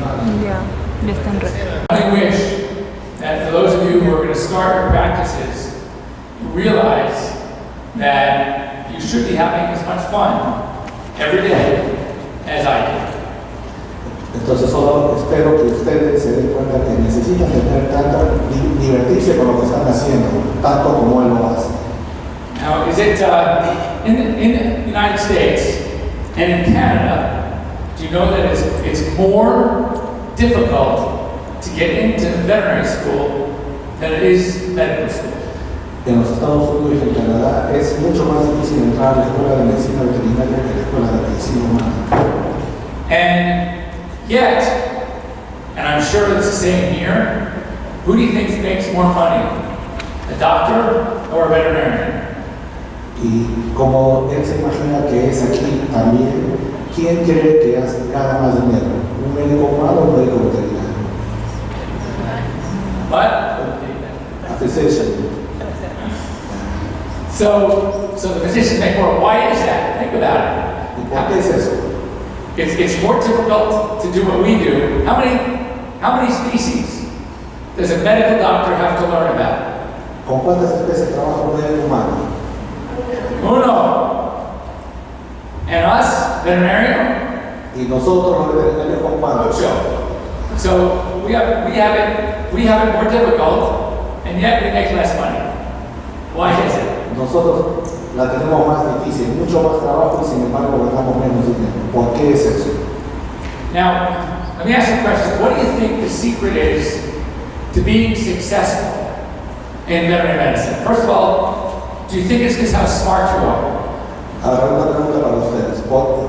Ya, ya están I wish that for those of you who are going to start your practices, you realize that you should be having as much fun every day as I do. Entonces solo espero que ustedes se den cuenta que necesitan tener tanta divertirse con lo que están haciendo, tanto como él lo hace. Now, is it in the United States and in Canada, do you know that it's more difficult to get into veterinary school than it is medical school? En los Estados Unidos y en Canadá es mucho más difícil entrar a la escuela de medicina veterinaria que a la escuela de medicina humana. And yet, and I'm sure it's the same here, who do you think makes more money? A doctor or a veterinarian? Y como él se imagina que es aquí también, ¿quién cree que gana más dinero? ¿Un médico humano o un médico veterinario? What? A physician. So the physicians make more. Why is that? Think about it. ¿Y por qué es eso? It's more difficult to do what we do. How many species does a medical doctor have to learn about? ¿Con cuántas especies trabaja un médico humano? Uno. And us, veterinarian? Y nosotros los veterinarios con cuántos? So we have it more difficult, and yet we make less money. Why is it? Nosotros la tenemos más difícil, mucho más trabajo y sin embargo ganamos menos dinero. ¿Por qué es eso? Now, let me ask you a question. What do you think the secret is to being successful in veterinary medicine? First of all, do you think it's just how smart you are? Ahora una pregunta para ustedes.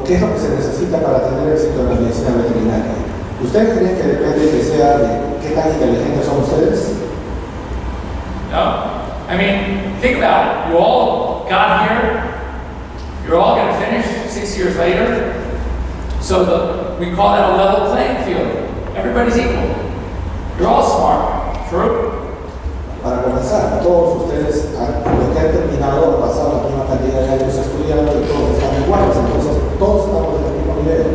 ¿Qué es lo que se necesita para tener éxito en la medicina veterinaria? ¿Ustedes creen que depende que sea de qué tan inteligentes son ustedes? No. I mean, think about it. You all got here. You're all going to finish 6 years later. So we call that a level playing field. Everybody's equal. You're all smart. True? Para comenzar, todos ustedes, los que han terminado, han pasado la misma cantidad de años estudiando y todos están iguales, entonces todos estamos en el mismo nivel.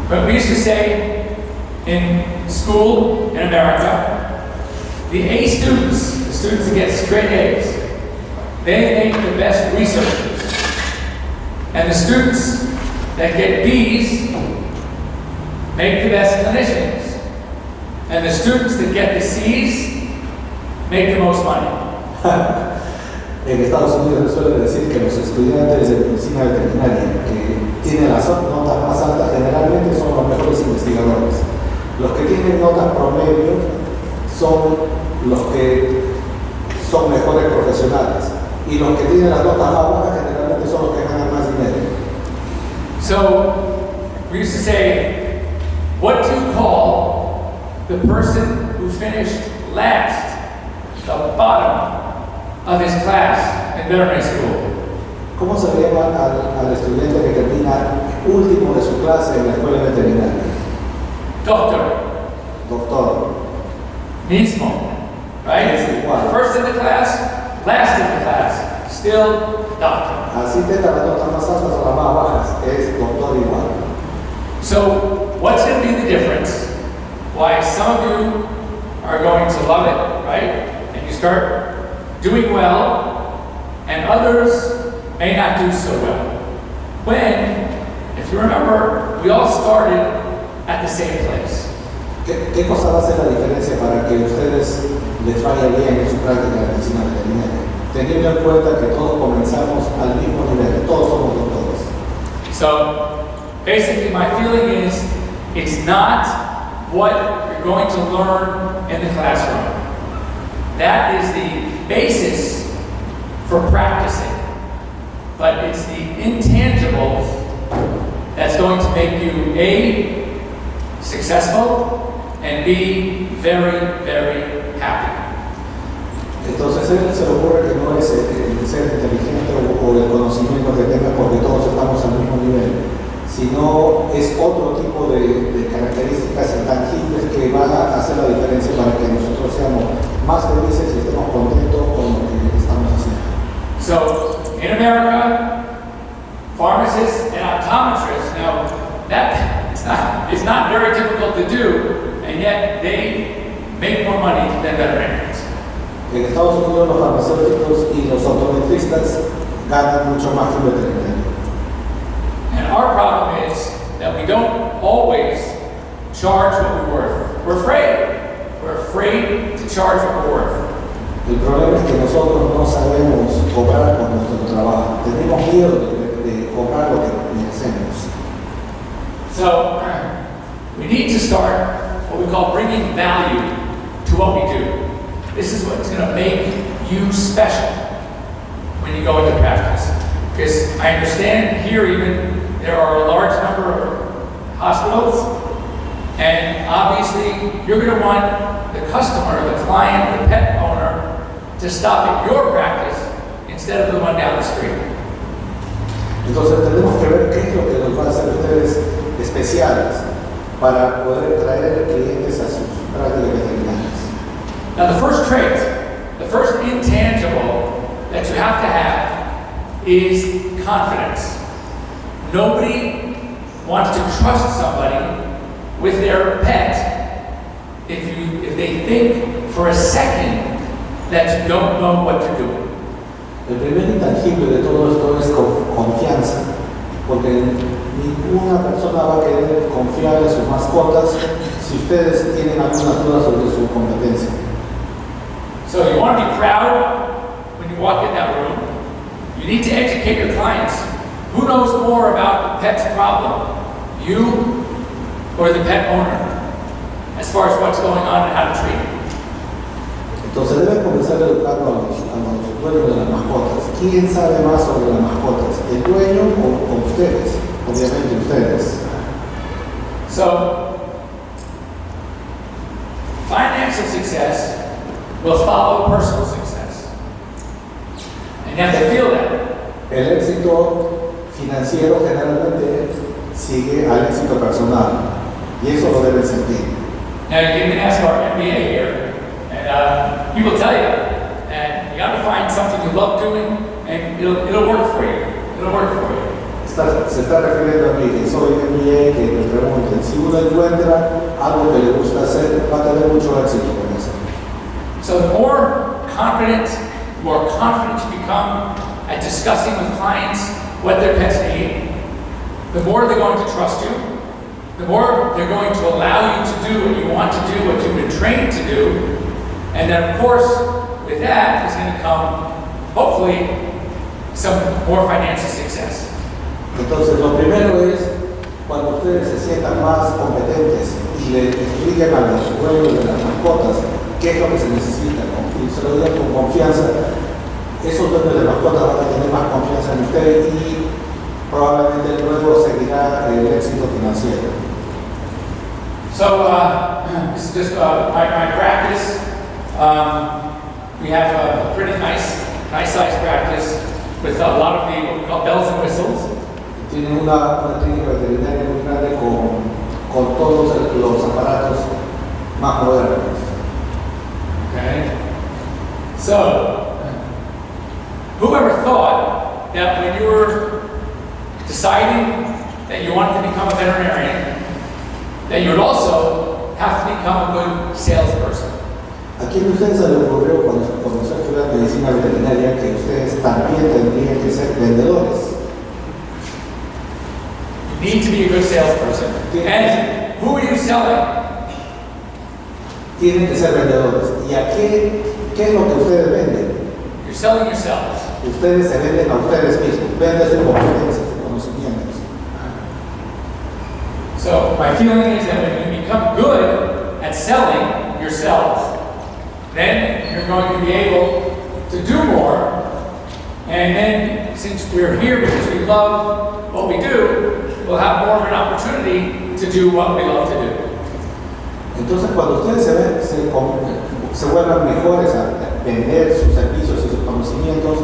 But we used to say in school in America, the A students, the students that get straight A's, they make the best researchers. And the students that get B's make the best clinicians. And the students that get the C's make the most money. En Estados Unidos se suele decir que los estudiantes de medicina veterinaria que tienen las notas más altas generalmente son los mejores investigadores. Los que tienen notas promedio son los que son mejores profesionales. Y los que tienen las notas más bajas generalmente son los que ganan más dinero. So, we used to say, what do you call the person who finished last, the bottom of his class in veterinary school? ¿Cómo se le llama al estudiante que termina último de su clase en la escuela veterinaria? Doctor. Doctor. Mismo. Right? First in the class, last in the class, still doctor. Así tenga las notas más altas o las más bajas, es doctor igual. So, what's going to be the difference? Why some of you are going to love it, right? And you start doing well, and others may not do so well. When, if you remember, we all started at the same place. ¿Qué cosa va a ser la diferencia para que ustedes les vaya bien en su práctica de medicina veterinaria? Teniendo en cuenta que todos comenzamos al mismo nivel, todos somos doctores. So, basically my feeling is, it's not what you're going to learn in the classroom. That is the basis for practicing. But it's the intangibles that's going to make you A, successful, and B, very, very happy. Entonces él se le ocurre que no es el ser inteligente o el conocimiento que tenga porque todos estamos al mismo nivel, sino es otro tipo de características intangibles que van a hacer la diferencia para que nosotros seamos más felices y estemos contentos con lo que estamos haciendo. So, in America, pharmacists and optometrists, now that It's not very difficult to do, and yet they make more money than veterinarians. En Estados Unidos los farmacéuticos y los optometristas ganan mucho más que un veterinario. And our problem is that we don't always charge what we're worth. We're afraid. We're afraid to charge what we're worth. El problema es que nosotros no sabemos cobrar por nuestro trabajo. Tenemos miedo de cobrar lo que merecemos. So we need to start what we call bringing value to what we do. This is what's going to make you special when you go into practice. Because I understand here even there are a large number of hospitals, and obviously you're going to want the customer, the client, the pet owner to stop at your practice instead of the one down the street. Entonces tenemos que ver qué es lo que nos va a hacer ustedes especiales para poder traer clientes a sus prácticas veterinarias. Now the first trait, the first intangible that you have to have is confidence. Nobody wants to trust somebody with their pet if they think for a second that you don't know what you're doing. El primer intangible de todo esto es confianza, porque ninguna persona va a querer confiar en sus mascotas si ustedes tienen algunas dudas sobre su competencia. So you want to be proud when you walk in that room. You need to educate your clients. Who knows more about the pet's problem? You or the pet owner, as far as what's going on and how to treat it. Entonces deben comenzar educando a los dueños de las mascotas. ¿Quién sabe más sobre las mascotas? ¿El dueño o ustedes? Obviamente ustedes. So, financial success will follow personal success. And you have to feel that. El éxito financiero generalmente sigue al éxito personal. Y eso lo deben sentir. Now you can ask our MBA here, and he will tell you, and you got to find something you love doing, and it'll work for you. It'll work for you. Se está refiriendo a mí, que soy MBA, que me pregunten, si uno encuentra algo que le gusta hacer, va a tener mucho éxito con eso. So the more confident you become at discussing with clients what their pets need, the more they're going to trust you, the more they're going to allow you to do what you want to do, what you've been trained to do, and then of course, with that is going to come, hopefully, some more financial success. Entonces, lo primero es cuando ustedes se sientan más competentes y le expliquen a los dueños de las mascotas qué es lo que se necesita, y se lo digan con confianza, esos dueños de mascotas van a tener más confianza en ustedes y probablemente luego seguirá el éxito financiero. So, this is just my practice. We have a pretty nice size practice with a lot of the what we call bells and whistles. Tienen una clínica veterinaria muy grande con todos los aparatos más modernos. Okay. So, whoever thought that when you were deciding that you wanted to become a veterinarian, that you would also have to become a good salesperson? ¿A quién de ustedes se le ocurrió cuando comenzó a estudiar medicina veterinaria que ustedes también tendrían que ser vendedores? You need to be a good salesperson. And who are you selling? Tienen que ser vendedores. ¿Y a qué es lo que ustedes venden? You're selling yourselves. Ustedes se venden a ustedes mismos, venden sus competencias, sus conocimientos. So my feeling is that when you become good at selling yourselves, then you're going to be able to do more. And then, since we're here because we love what we do, we'll have more of an opportunity to do what we love to do. Entonces, cuando ustedes se vuelvan mejores a vender sus servicios y sus conocimientos,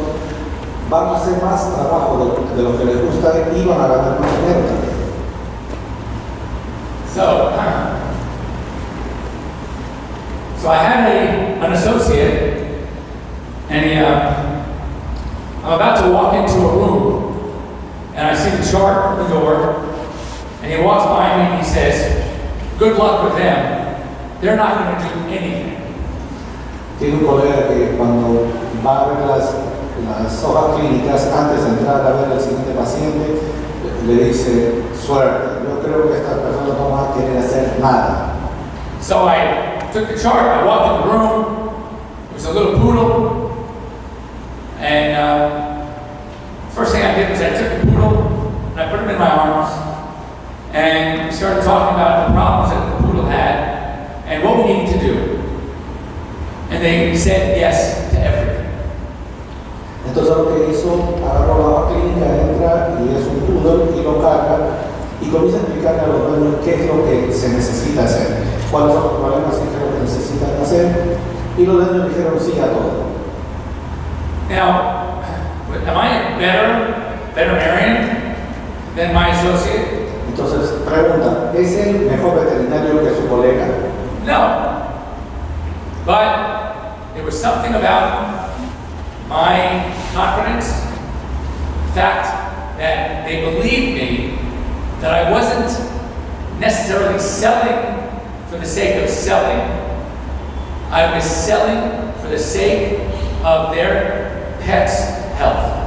van a hacer más trabajo de lo que les gusta y van a ganar más dinero también. So I had an associate, and I'm about to walk into a room, and I see the chart on the door, And he walks by me and he says, good luck with them. They're not going to do anything. Tiene un colega que cuando va a ver las hojas clínicas antes de entrar a ver al siguiente paciente, le dice, suerte, yo creo que estas personas no van a querer hacer nada. So I took the chart, I walked in the room, it was a little poodle, and first thing I did was I took the poodle and I put him in my arms, and we started talking about the problems that the poodle had and what we needed to do. And they said yes to everything. Entonces lo que hizo, agarró la hoja clínica, entra y es un poodle y lo carga y comienza a explicarle a los dueños qué es lo que se necesita hacer, cuáles son los problemas y qué es lo que necesitan hacer, y los dueños dijeron sí a todo. Now, am I a better veterinarian than my associate? Entonces pregunta, ¿es el mejor veterinario que su colega? No. But there was something about my confidence, the fact that they believed me, that I wasn't necessarily selling for the sake of selling. I was selling for the sake of their pet's health.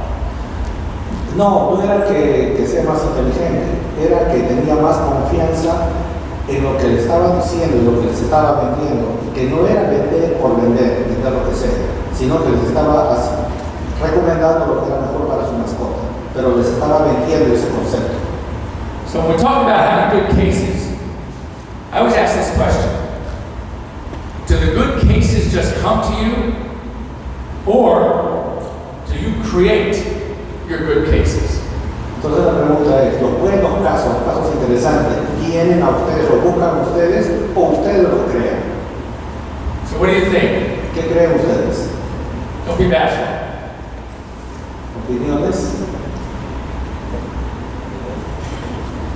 No era que sea más inteligente, era que tenía más confianza en lo que le estaba diciendo y lo que les estaba vendiendo, y que no era vender por vender, vender lo que sea, sino que les estaba recomendando lo que era mejor para su mascota, pero les estaba vendiendo ese concepto. So when we talk about having good cases, I always ask this question: do the good cases just come to you, or do you create your good cases? Entonces la pregunta es, ¿los buenos casos, los casos interesantes, vienen a ustedes, los buscan ustedes o ustedes los crean? So what do you think? ¿Qué creen ustedes? Don't be bashful. ¿Opiniones?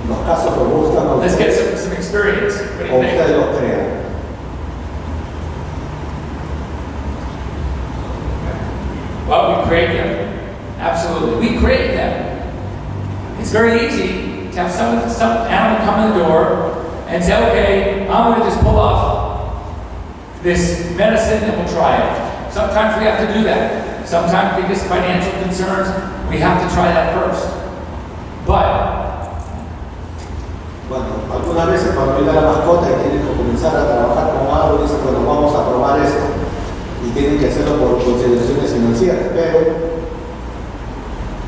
¿Los casos los buscan a Let's ustedes get some experience. What do o you think? ustedes los crean? Well, we create them. Absolutely, we create them. It's very easy to have some animal come in the door and say, okay, I'm going to just pull off this medicine and we'll try it. Sometimes we have to do that. Sometimes because of financial concerns, we have to try that first. But bueno, algunas veces cuando viene la mascota y tienen que comenzar a trabajar con algo, dicen, bueno, vamos a probar esto, y tienen que hacerlo por consideraciones financieras,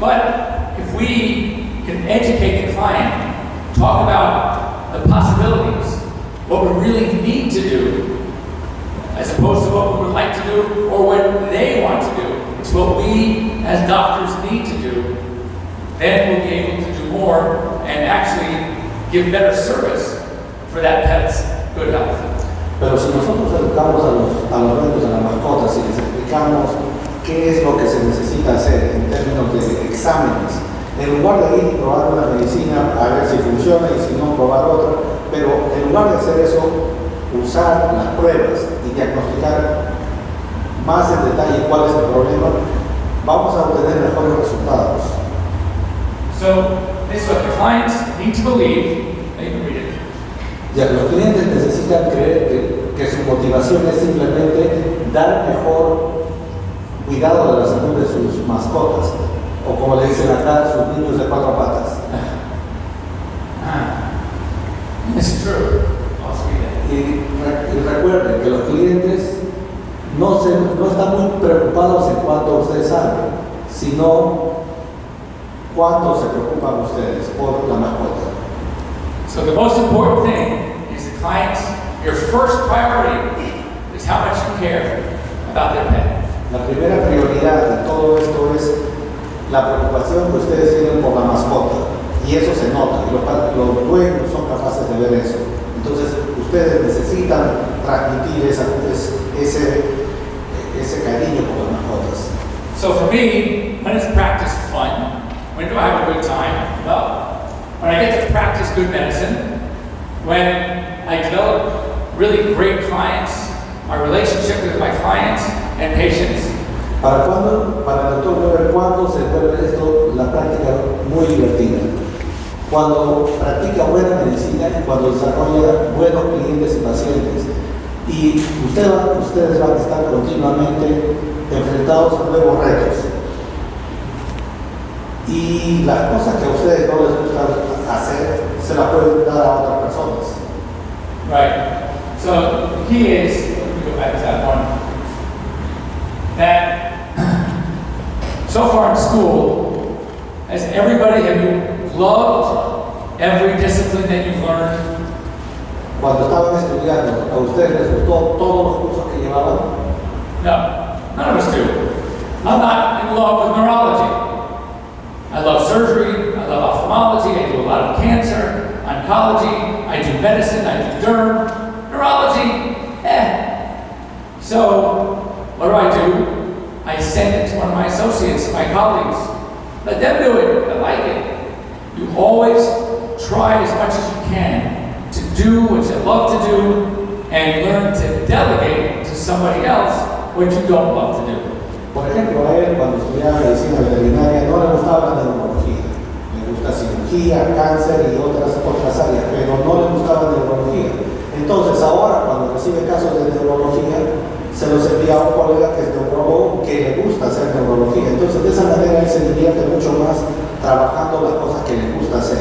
But if we can educate the client, talk about the possibilities, what we really need to do, as opposed to what we would like to do or what they want to do. It's what we as doctors need to do. Then we'll be able to do more and actually give better service for that pet's good health. pero si nosotros educamos a los dueños de las mascotas y les explicamos qué es lo que se necesita hacer en términos de exámenes, en lugar de ir y probar una medicina a ver si funciona y si no probar otra, pero en lugar de hacer eso, usar las pruebas y diagnosticar más en detalle cuál es el problema, vamos a obtener mejores resultados. So this is what the clients need to believe. You can read it. Ya que los clientes necesitan creer que su motivación es simplemente dar mejor cuidado de la salud de sus mascotas, o como le dicen acá, sus niños de cuatro patas. It's true. I'll see that. Y recuerden que los clientes no están muy preocupados en cuánto ustedes saben, sino cuánto se preocupan ustedes por la mascota. So the most important thing is the clients, your first priority is how much you care about their pet. La primera prioridad de todo esto es la preocupación que ustedes tienen por la mascota, y eso se nota, y los dueños son capaces de ver eso. Entonces ustedes necesitan transmitir ese cariño por las mascotas. So for me, when is practice fun? When do I have a good time? Well, when I get to practice good medicine, when I develop really great clients, my relationship with my clients and patients. Para el doctor Weber, ¿cuándo se vuelve esto la práctica muy divertida? cuando practica buena medicina y cuando desarrolla buenos clientes y pacientes. Y ustedes van a estar continuamente enfrentados a nuevos retos. Y las cosas que a ustedes no les gusta hacer, se las pueden dar a otras personas. Right. So the key is, let me go back to that one, that so far in school, have you loved every discipline that you've learned? Cuando estaban estudiando, ¿a ustedes les gustó todos los cursos que llevaban? No, none of us do. I'm not in love with neurology. I love surgery, I love ophthalmology, I do a lot of cancer, oncology, I do medicine, I do derm, neurology, So, what do? I send it to one of my associates, my colleagues. Let them do it, I like it. You always try as much as you can to do what you love to do and learn to delegate to somebody else what you don't love to do. Por ejemplo, a él cuando estudiaba medicina veterinaria no le gustaba la neurología. Le gusta cirugía, cáncer y otras áreas, pero no le gustaba la neurología. Entonces ahora cuando recibe casos de neurología, se los envía a un colega que es neurólogo que le gusta hacer neurología. Entonces de esa manera él se divierte mucho más trabajando las cosas que le gusta hacer.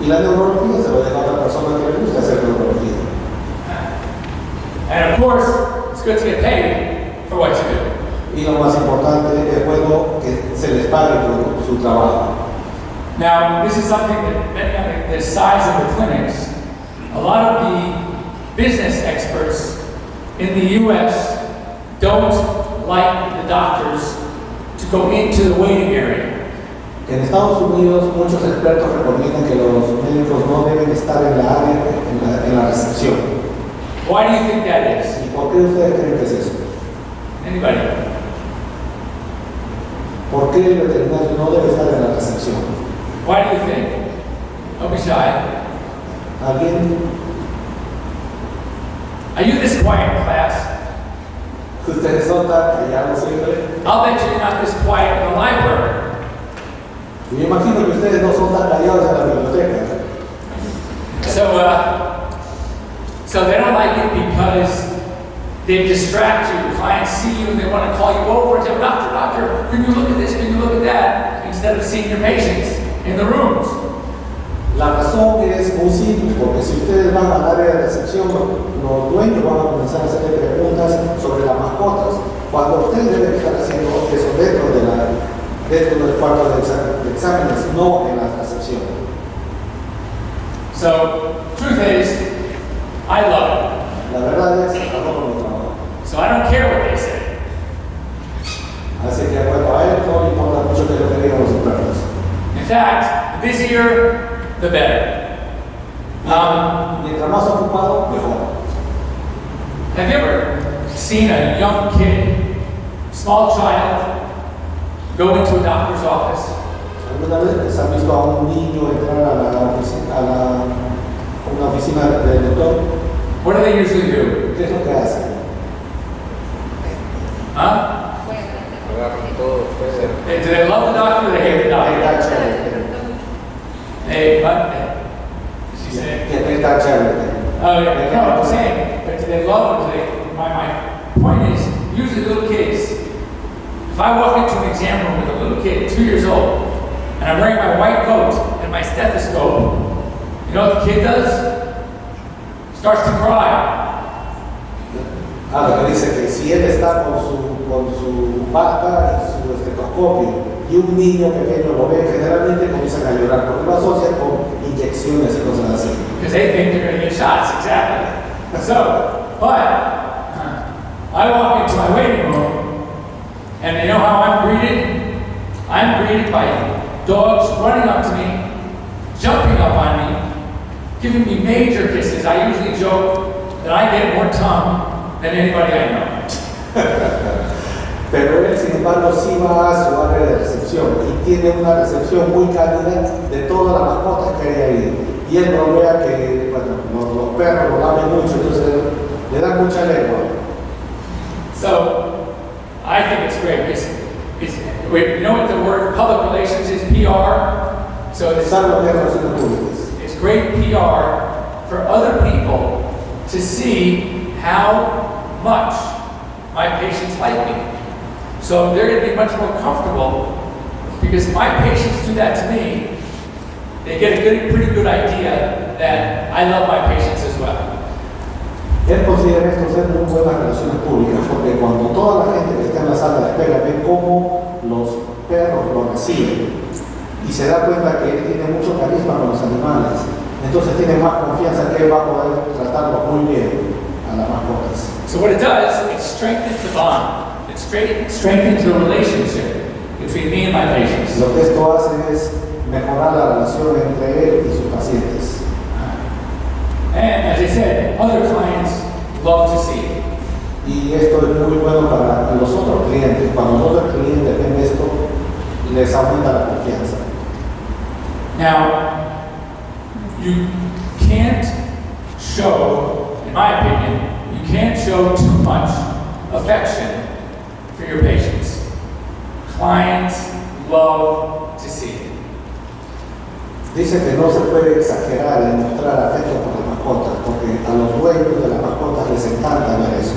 Y la neurología se lo deja a otra persona que le gusta hacer neurología. And of course, it's good to get paid for what you do. Y lo más importante es bueno que se les pague por su trabajo. Now, this is something that, depending on the size of the clinics, a lot of the business experts in the U.S. don't like the doctors to go into the waiting area. En Estados Unidos, muchos expertos recomiendan que los médicos no deben estar en la área, en la recepción. Why do you think that is? ¿Y por qué ustedes creen que es eso? Anybody? ¿Por qué el veterinario no debe estar en la recepción? Why do you think? Don't be shy. ¿Alguien? Are you this quiet in class? ¿Ustedes son tan callados siempre? I'll bet you're not this quiet in the library. Me imagino que ustedes no son tan callados en la biblioteca. So they don't like it because they distract you. Clients see you and they want to call you over and say, doctor, can you look at this, can you look at that? Instead of seeing your patients in the rooms. La razón es muy simple, porque si ustedes van al área de recepción, los dueños van a comenzar a hacerle preguntas sobre las mascotas, cuando ustedes deben estar haciendo eso dentro del cuarto de exámenes, no en la recepción. So, truth is, I love it. La verdad es que adoro mi trabajo. So I don't care what they say. Así que bueno, a él no le importa mucho que lo que digan los expertos. In fact, the busier, the better. Mientras más ocupado, mejor. Have you ever seen a young kid, small child, go into a doctor's office? ¿Alguna vez han visto a un niño entrar a una oficina del doctor? What do they usually do? ¿Qué es lo que hacen? Huh? Do they love the doctor or they hate the doctor? Hey, what? She said. Que te está chévere. Oh, yeah, no, I'm saying, but do they love it? My point is, usually little kids, if I walk into an exam room with a little kid, 2 years old, and I'm wearing my white coat and my stethoscope, you know what the kid does? Starts to cry. Lo que dice que si él está con su bata y su estetoscopio y un niño pequeño lo ve, generalmente comienzan a llorar porque lo asocian con inyecciones y cosas así. Because they think they're going to get shots, exactly. So, but I walk into my waiting room, and you know how I'm greeted? I'm greeted by dogs running up to me, jumping up on me, giving me major kisses. I usually joke that I get more tongue than anybody I know. Pero él, sin embargo, sí va a su área de recepción y tiene una recepción muy cálida de todas las mascotas que hay ahí. Y él bromea que, bueno, los perros lo lamen mucho, entonces le dan mucha lengua. So, I think it's great. You know what the word public relations is? PR? So ¿Sabe lo que es relaciones públicas? it's great PR for other people to see how much my patients like me. So they're going to be much more comfortable because my patients do that to me. They get a pretty good idea that I love my patients as well. Él considera esto ser muy buenas relaciones públicas porque cuando toda la gente que está en la sala de espera ve cómo los perros lo reciben y se da cuenta que él tiene mucho carisma con los animales, entonces tiene más confianza que él va a poder tratarlos muy bien a las mascotas. So what it does, it strengthens the bond. It strengthens the relationship between me and my patients. Lo que esto hace es mejorar la relación entre él y sus pacientes. And as I said, other clients love to see it. Y esto es muy bueno para los otros clientes. Cuando los otros clientes ven esto, les aumenta la confianza. Now, you can't show, in my opinion, you can't show too much affection for your patients. Clients love to see it. Dice que no se puede exagerar en mostrar afecto por las mascotas, porque a los dueños de las mascotas les encanta ver eso.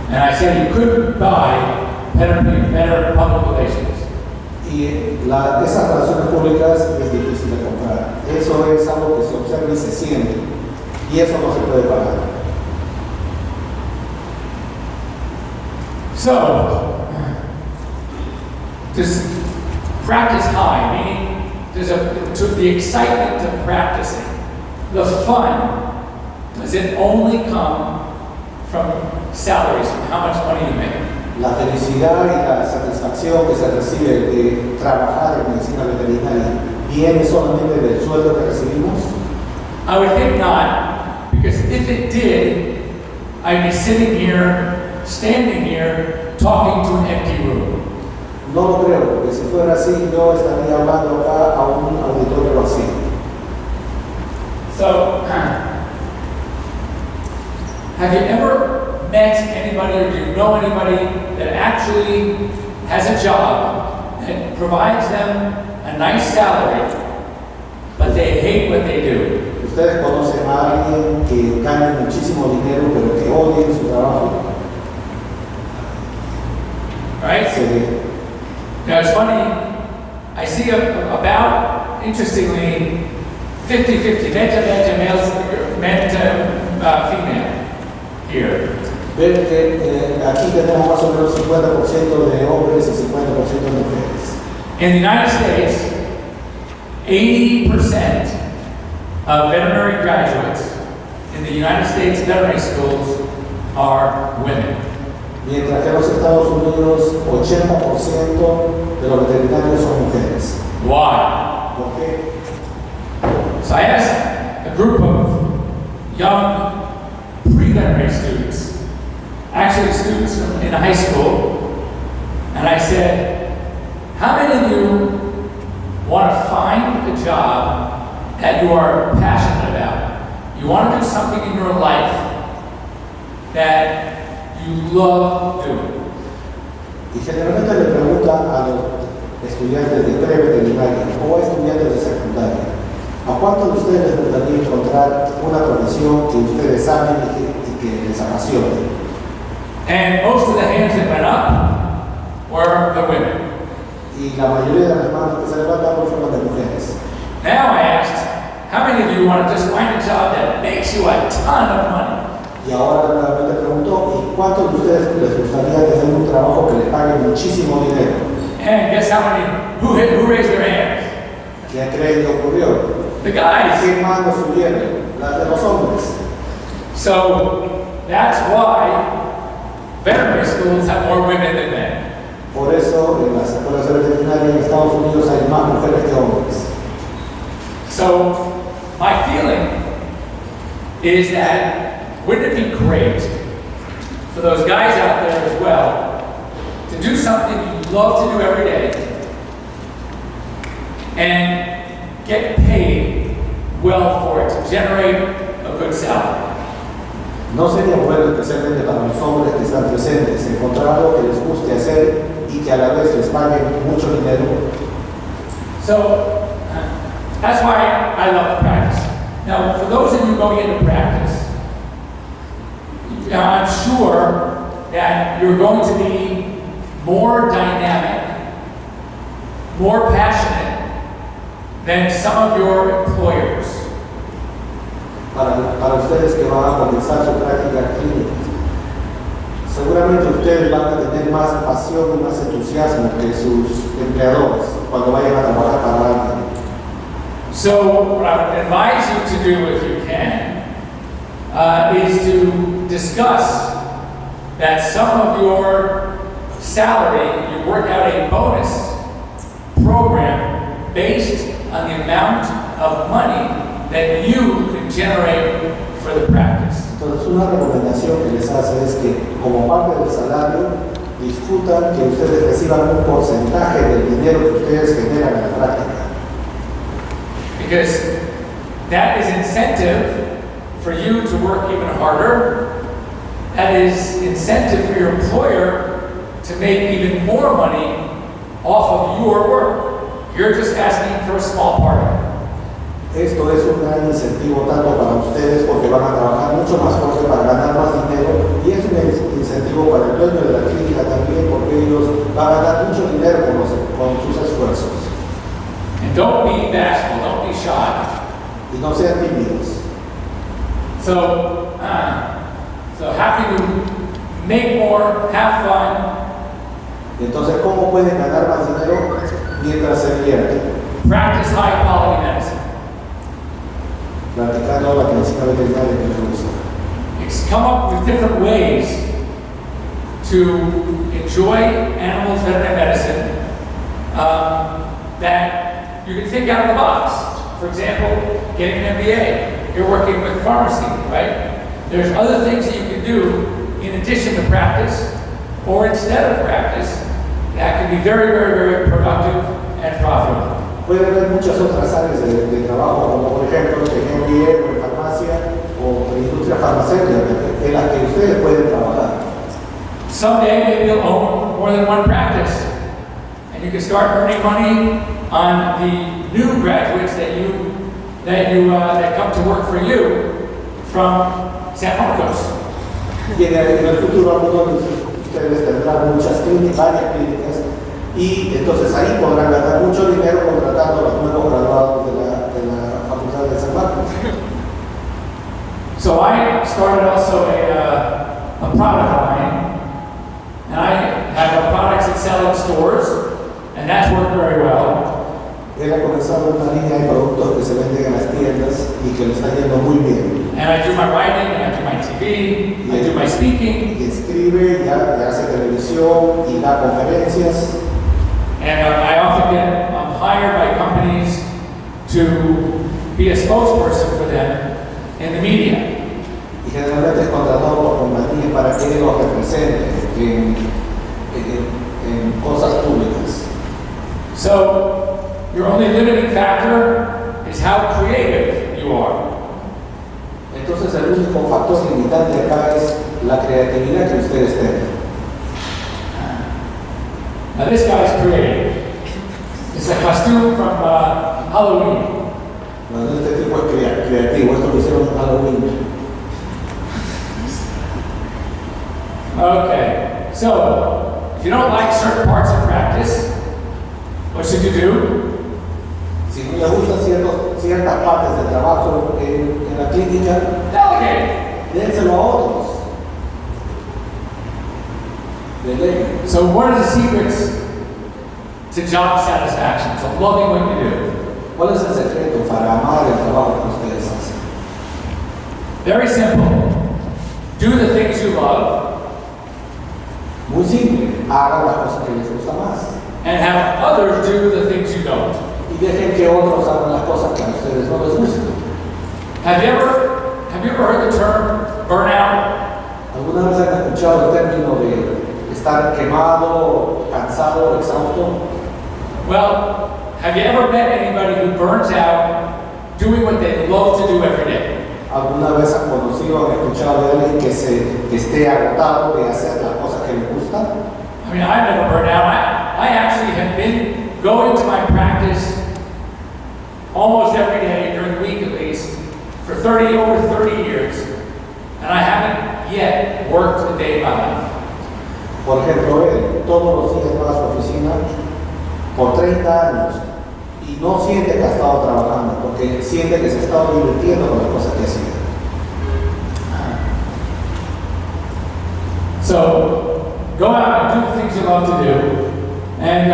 And I said you could buy better public relations. Y esas relaciones públicas es difícil de comprar. Eso es algo que se observa y se siente. Y eso no se puede pagar. So, does practice high, meaning to the excitement of practicing, the fun, does it only come from salaries, from how much money you make? La felicidad y la satisfacción que se recibe de trabajar en medicina veterinaria viene solamente del sueldo que recibimos. I would think not, because if it did, I'd be sitting here, standing here, talking to an empty room. No lo creo, porque si fuera así, yo estaría hablando acá a un auditorio vacío. So, have you ever met anybody or do you know anybody that actually has a job that provides them a nice salary, but they hate what they do? ¿Ustedes conocen a alguien que gana muchísimo dinero pero que odia su trabajo? Right? Sí. Now it's funny, I see about, interestingly, 50-50, men to female here. Ven que aquí tenemos más o menos 50% de hombres y 50% de mujeres. In the United States, 80% of veterinary graduates in the United States veterinary schools are women. Mientras que en los Estados Unidos 80% de los veterinarios son mujeres. Why? ¿Por qué? So I asked a group of young pre-veterinary students, actually students in high school, and I said, how many of you want to find a job that you are passionate about? You want to do something in your life that you love doing. Y generalmente le pregunta a los estudiantes de pre-veterinaria o a estudiantes de secundaria, ¿a cuántos de ustedes les gustaría encontrar una profesión que ustedes saben y que les apasione? And most of the hands that went up were the women. Y la mayoría de las manos que se levantaron fueron de mujeres. Now I asked, how many of you want to just find a job that makes you a ton of money? Y ahora nuevamente preguntó, ¿y cuántos de ustedes les gustaría tener un trabajo que les pague muchísimo dinero? And guess how many, who raised their hands? ¿Quién cree que ocurrió? The guys. ¿Qué manos subieron? Las de los hombres. So that's why veterinary schools have more women than men. Por eso en las escuelas de veterinaria en Estados Unidos hay más mujeres que hombres. So my feeling is that wouldn't it be great for those guys out there as well to do something you love to do every day and get paid well for it, to generate a good salary? No sería bueno, especialmente para los hombres que están presentes, encontrar algo que les guste hacer y que a la vez les paguen mucho dinero. So that's why I love to practice. Now, for those of you going into practice, I'm sure that you're going to be more dynamic, more passionate than some of your employers. Para ustedes que van a comenzar su práctica clínica, seguramente ustedes van a tener más pasión y más entusiasmo que sus empleadores cuando vayan a trabajar para alguien. So what I would advise you to do, if you can, is to discuss that some of your salary, you work out a bonus program based on the amount of money that you can generate for the practice. Entonces, una recomendación que les hace es que, como parte del salario, discutan que ustedes reciban un porcentaje del dinero que ustedes generan en la práctica. Because that is incentive for you to work even harder. That is incentive for your employer to make even more money off of your work. You're just asking for a small part of it. Esto es un gran incentivo tanto para ustedes porque van a trabajar mucho más fuerte para ganar más dinero, y es un incentivo para el dueño de la clínica también porque ellos van a ganar mucho dinero con sus esfuerzos. And don't be bashful, don't be shy. Y no sean tímidos. So happy to make more, have fun. Entonces, ¿cómo pueden ganar más dinero mientras se divierten? Practice high quality medicine. Practicando la medicina veterinaria que les gusta. Come up with different ways to enjoy animals veterinary medicine that you can think out of the box. For example, getting an MBA. You're working with pharmacy, right? There's other things that you can do in addition to practice or instead of practice that can be very, very, very productive and profitable. Puede haber muchas otras áreas de trabajo, como por ejemplo en MBA o en farmacia o en industria farmacéutica, en las que ustedes pueden trabajar. Someday maybe you'll own more than one practice, and you can start earning money on the new graduates that come to work for you from San Marcos. Y en el futuro algunos de ustedes tendrán varias clínicas, y entonces ahí podrán ganar mucho dinero contratando a los nuevos graduados de la Facultad de San Marcos. So I started also a product line, and I have products that sell in stores, and that's worked very well. Él ha comenzado una línea de productos que se venden en las tiendas y que le está yendo muy bien. And I do my writing, and I do my TV, I do my speaking. Y escribe, y hace televisión y da conferencias. And I often get hired by companies to be a spokesperson for them in the media. Y generalmente es contratado por compañías para que los represente en cosas públicas. So your only limiting factor is how creative you are. Entonces el único factor limitante acá es la creatividad que ustedes tengan. Now this guy's creative. It's a costume from Halloween. Bueno, este tipo es creativo, esto lo hicieron en Halloween. Okay, so if you don't like certain parts of practice, what should you do? Si no les gustan ciertas partes del trabajo en la clínica, Delegate. dénselo a otros. Deleguen. So what are the secrets to job satisfaction, to loving what you do? ¿Cuál es el secreto para amar el trabajo que ustedes hacen? Very simple. Do the things you love Muy simple, hagan las cosas que les gusta más. and have others do the things you don't. Y dejen que otros hagan las cosas que a ustedes no les gustan. Have you ever heard the term burnout? ¿Alguna vez han escuchado el término de estar quemado, cansado, exhausto? Well, have you ever met anybody who burns out doing what they love to do every day? ¿Alguna vez han conocido o han escuchado de alguien que esté agotado de hacer las cosas que le gustan? I mean, I've never burned out. I actually have been going to my practice almost every day during the week at least for over 30 years, and I haven't yet worked a day in my life. Por ejemplo, él todos los días va a su oficina por 30 años y no siente que ha estado trabajando, porque siente que se ha estado divirtiendo con las cosas que hacía. So, go out and do the things you love to do, and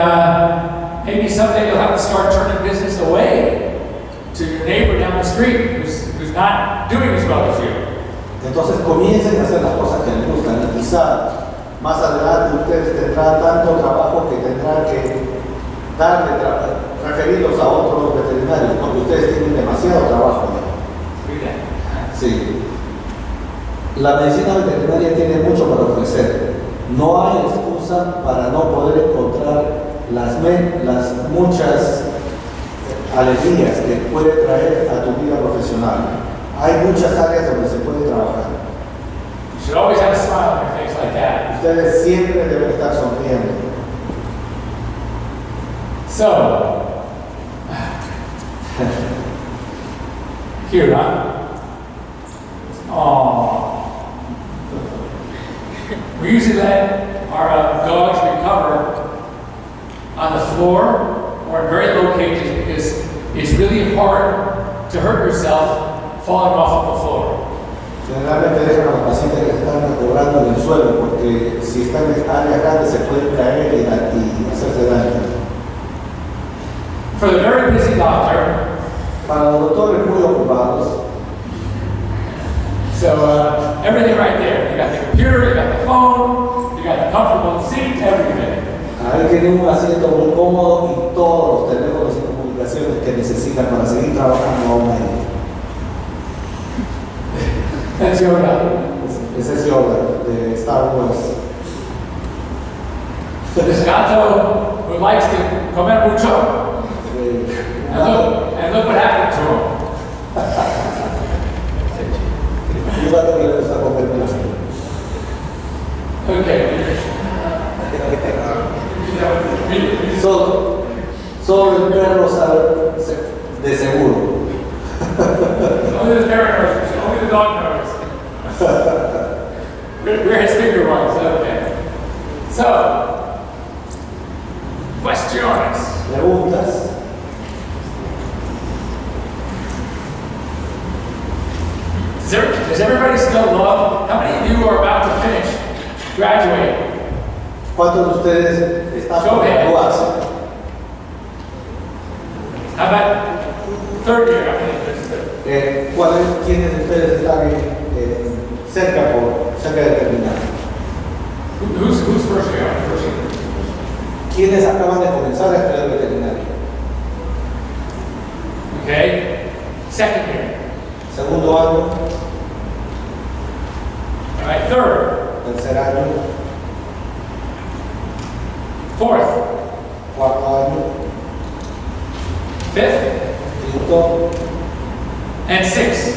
maybe someday you'll have to start turning business away to your neighbor down the street who's not doing as well as you. Entonces comiencen a hacer las cosas que les gustan y quizá más adelante ustedes tendrán tanto trabajo que tendrán que referirlos a otros veterinarios porque ustedes tienen demasiado trabajo ya. Sí. La medicina veterinaria tiene mucho para ofrecer. No hay excusa para no poder encontrar las muchas alegrías que puede traer a tu vida profesional. Hay muchas áreas donde se puede trabajar. You should always have a smile on your face like that. Ustedes siempre deben estar sonriendo. So, cute, huh? Aww. We usually let our dogs recover on the floor or in very low cages because it's really hard to hurt yourself falling off of the floor. Generalmente dejan a los pacientes que están recobrando en el suelo porque si están en áreas grandes se pueden caer y hacerse daño. For the very busy doctor, para los doctores muy ocupados, so everything right there. You got the computer, you got the phone, you got the comfortable seat, everything. Ahí tienen un asiento muy cómodo y todos los teléfonos y comunicaciones que necesitan para seguir trabajando aún ahí. That's Yoda. Ese es Yoda de Star Wars. This gato who likes to comer mucho. And look what happened to him. Un gato que le gusta comer mucho. Okay. Solo el perro sabe de seguro. Only the parent knows, only the dog knows. We're his finger ones, okay. So, questions. Preguntas. Does everybody still love? How many of you are about to finish, graduate? ¿Cuántos de ustedes están por graduarse? How about third year? ¿Quiénes de ustedes están cerca de terminar? Who's first year? ¿Quiénes acaban de comenzar a estudiar veterinario? Okay. Second year. Segundo año. All right. Third. Tercer año. Fourth. Cuarto año. Fifth. Quinto. And sixth.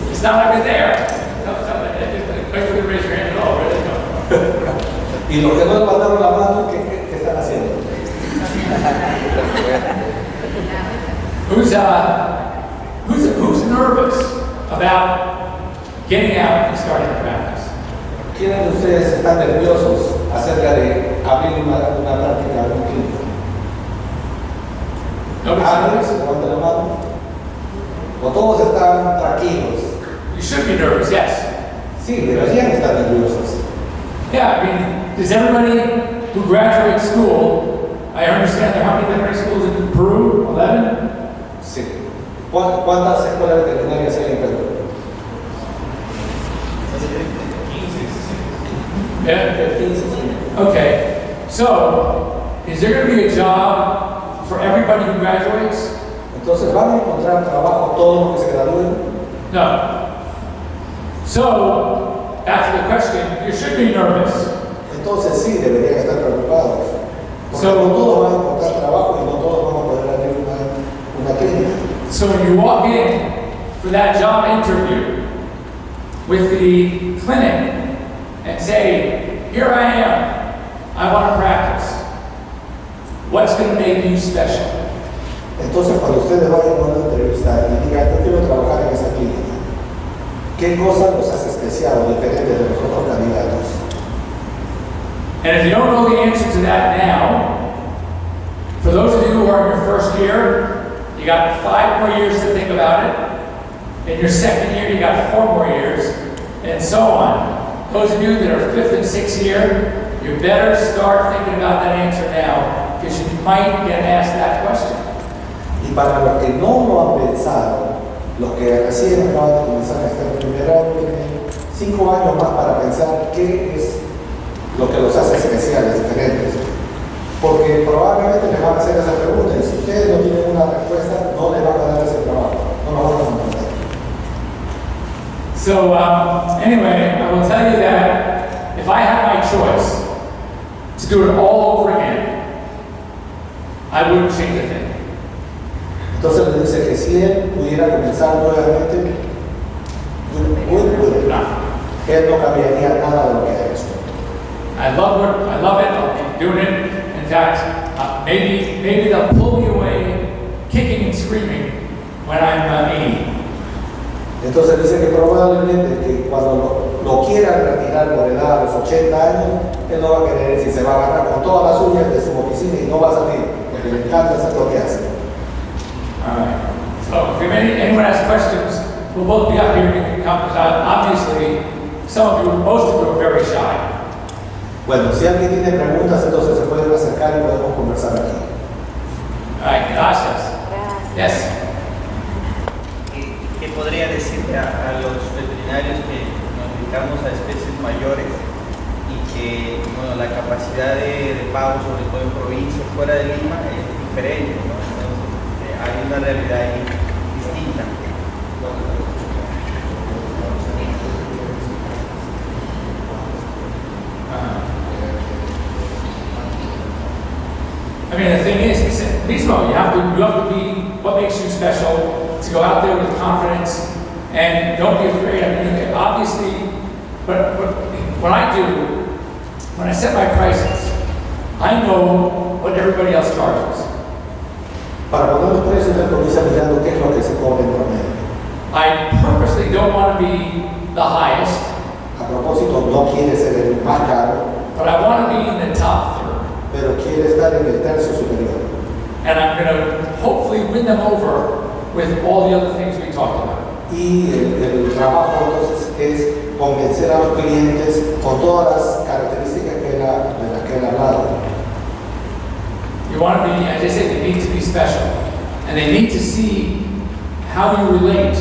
It's not like it's there. Expect you to raise your hand at all. Where they go? Y los que no levantaron la mano, ¿qué están haciendo? Who's nervous about getting out and starting a practice? ¿Quiénes de ustedes están nerviosos acerca de abrir una práctica de un clínico? ¿Alguien levanta la mano? ¿O todos están tranquilos? You should be nervous, yes. Sí, deberían estar nerviosos. Yeah, I mean, does everybody who graduates school, I understand there, how many veterinary schools in Peru? 11? Sí. ¿Cuántas escuelas veterinarias hay en Perú? Yeah. 15. Okay. So, is there going to be a job for everybody who graduates? Entonces, ¿van a encontrar trabajo todos los que se gradúen? No. So, back to the question, you should be nervous. Entonces sí, deberían estar preocupados. Porque no todos van a encontrar trabajo y no todos van a poder abrir una clínica. So when you walk in for that job interview with the clinic and say, here I am, I want to practice, what's going to make you special? Entonces, cuando ustedes vayan a una entrevista y digan, yo quiero trabajar en esa clínica, ¿qué cosa los hace especial o diferente de los otros candidatos? And if you don't know the answer to that now, for those of you who are in your first year, you got 5 more years to think about it. In your second year, you got 4 more years, and so on. Those of you that are 5th and 6th year, you better start thinking about that answer now, because you might get asked that question. Y para los que no lo han pensado, los que recién acaban de comenzar a estar en primer año, tienen 5 años más para pensar qué es lo que los hace especiales, diferentes. Porque probablemente les van a hacer esa pregunta y si ustedes no tienen una respuesta, no les van a dar ese trabajo, no lo van a comprender. So anyway, I will tell you that if I had my choice to do it all over again, I wouldn't change a thing. Entonces le dice que si él pudiera comenzar nuevamente, él no cambiaría nada de lo que ha hecho. I love it, I'll keep doing it. In fact, maybe they'll pull me away kicking and screaming when I'm 80. Entonces dice que probablemente que cuando lo quieran retirar por edad a los 80 años, él no va a querer si se va a agarrar con todas las uñas de su oficina y no va a salir, porque le encanta hacer lo que hace. Alright, so if anyone has questions, we'll both be up here and you can come, because obviously most of you are very shy. Bueno, si alguien tiene preguntas, entonces se pueden acercar y podemos conversar aquí. Alright, gracias. Yes. ¿Qué podría decirle a los veterinarios que nos dedicamos a especies mayores y que bueno, la capacidad de pago, sobre todo en provincias fuera de Lima, es diferente, ¿no? Entonces, hay una realidad ahí distinta. I mean, the thing is, mismo, you have to be what makes you special, to go out there with confidence, and don't be afraid. I mean, you obviously, but what I do, when I set my prices, I know what everybody else charges. Para poner los precios, él comienza mirando qué es lo que se cobra en promedio. I purposely don't want to be the highest, A propósito, no quiere ser el más caro, but I want to be in the top third. pero quiere estar en el tercio superior. And I'm going to hopefully win them over with all the other things we talked about. Y el trabajo entonces es convencer a los clientes con todas las características de las que él ha hablado. You want to be, as I said, they need to be special. And they need to see how you relate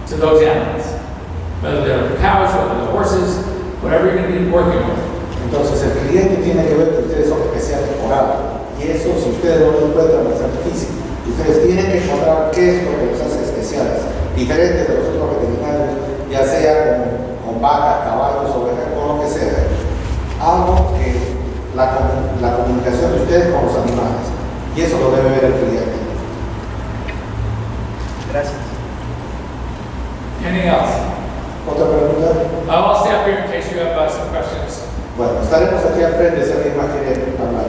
to those animals. Whether they're cows, whether they're horses, whatever you're going to be working with. Entonces el cliente tiene que ver que ustedes son especiales por algo. Y eso, si ustedes no lo encuentran, va a ser difícil. Ustedes tienen que encontrar qué es lo que los hace especiales, diferentes de los otros veterinarios, ya sea con vacas, caballos, ovejas, con lo que sea. Algo que la comunicación de ustedes con los animales. Y eso lo debe ver el cliente. Gracias. Anything else? ¿Otra pregunta? I'll stay up here in case you have some questions. Bueno, estaremos aquí al frente si alguien más quiere hablar.